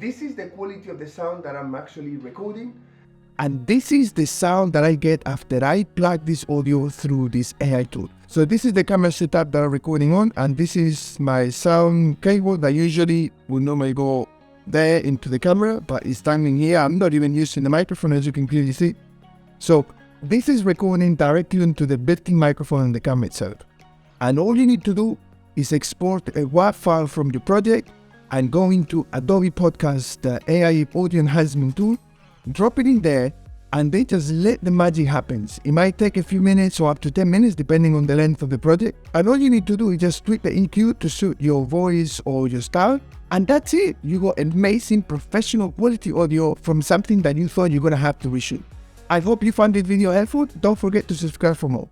this is the quality of the sound that I'm actually recording. And this is the sound that I get after I plug this audio through this AI tool. So this is the camera setup that I'm recording on, and this is my sound cable that usually would normally go there into the camera, but it's standing here. I'm not even using the microphone, as you can clearly see. So this is recording directly into the built-in microphone in the camera itself. And all you need to do is export a WAV file from your project and go into Adobe Podcast, the AI audio enhancement tool, drop it in there, and then just let the magic happen. It might take a few minutes or up to 10 minutes depending on the length of the project. And all you need to do is just tweak the EQ to suit your voice or your style. And that's it. You got amazing professional quality audio from something that you thought you're going to have to reshoot. I hope you found this video helpful. Don't forget to subscribe for more.